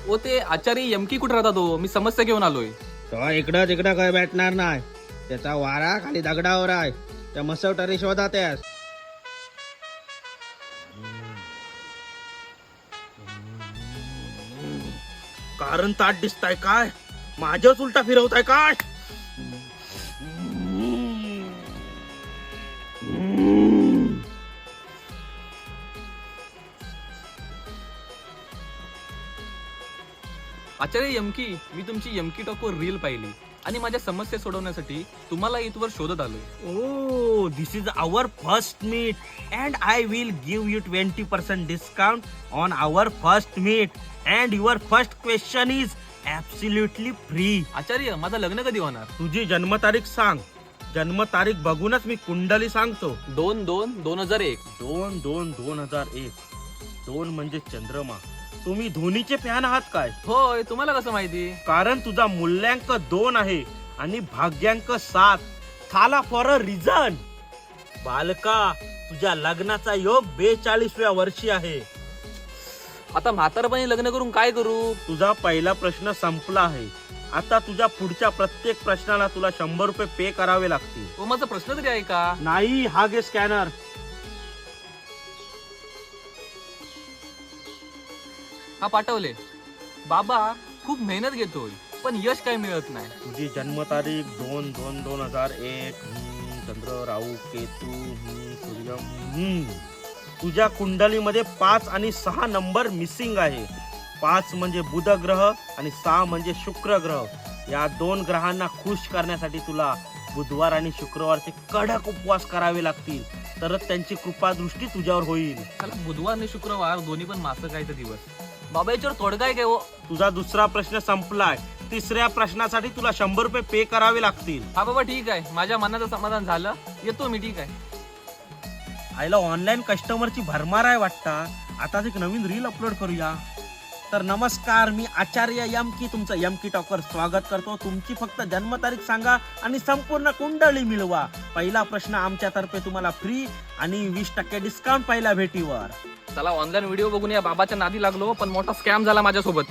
ओ ते आचारी यमकी कुठे राहतात हो? मी समस्या घेऊन आलोय. तो इकडं काय भेटणार नाही. त्याचा वारा खाली दगडावर आहे. त्या मसवटारी शोधा त्यास. कारण ताट दिसताय काय? माझ्याच उलटा फिरवताय काय? आचार्य यमकी, मी तुमची यमकी टॉकवर रील पाहिली आणि माझ्या समस्या सोडवण्यासाठी तुम्हाला इथवर शोधत आलोय. Oh, this is our first meet and I will give you 20% discount on our first meet and your first question is absolutely free. आचार्य, माझं लग्न कधी होणार? तुझी जन्मतारीख सांग. जन्मतारीख बघूनच मी कुंडली सांगतो. 2/2/2001. 2/2/2001. 2 म्हणजे चंद्रमा. तुम्ही धोनीचे फॅन आहात काय? होय, तुम्हाला कसं माहिती? कारण तुझा मूल्यांक 2 आहे आणि भाग्यांक 7. थाला फॉर अ रिझन. बालका, तुझ्या लग्नाचा योग 42व्या वर्षी आहे. आता म्हातारपणी लग्न करून काय करू? तुझा पहिला प्रश्न संपला आहे. आता तुझ्या पुढच्या प्रत्येक प्रश्नाला तुला 100 रुपये पे करावे लागतील. तो माझा प्रश्न तरी आहे का? नाही, हा घे स्कॅनर. हा पाठवले. बाबा खूप मेहनत घेतोय पण यश काय मिळत नाही. तुझी जन्मतारीख 2/2/2001. चंद्र, राहू, केतू, सूर्य. तुझ्या कुंडलीमध्ये 5 आणि 6 नंबर मिसिंग आहे. 5 म्हणजे बुध ग्रह आणि 6 म्हणजे शुक्र ग्रह. या 2 ग्रहांना खुश करण्यासाठी तुला बुधवार आणि शुक्रवारचे कडक उपवास करावे लागतील, तरच त्यांची कृपा दृष्टी तुझ्यावर होईल. चला, बुधवार आणि शुक्रवार दोन्ही पण मासं खायचा दिवस. बाबा याच्यावर तोडगा आहे काय हो? तुझा दुसरा प्रश्न संपलाय. तिसऱ्या प्रश्नासाठी तुला 100 रुपये पे करावे लागतील. हा बाबा ठीक आहे, माझ्या मनाचं समाधान झालं, येतो मी. ठीक आहे. आईला ऑनलाईन कस्टमरची भरमार आहे वाटतं. आताच एक नवीन रील अपलोड करूया. तर नमस्कार, मी आचार्य यमकी तुमचं यमकी टॉकर स्वागत करतो. तुमची फक्त जन्मतारीख सांगा आणि संपूर्ण कुंडली मिळवा. पहिला प्रश्न आमच्यातर्फे तुम्हाला फ्री आणि 20% डिस्काउंट पहिल्या भेटीवर. चला, ऑनलाईन व्हिडिओ बघून या बाबाच्या नादी लागलो पण मोठा स्कॅम झाला माझ्यासोबत.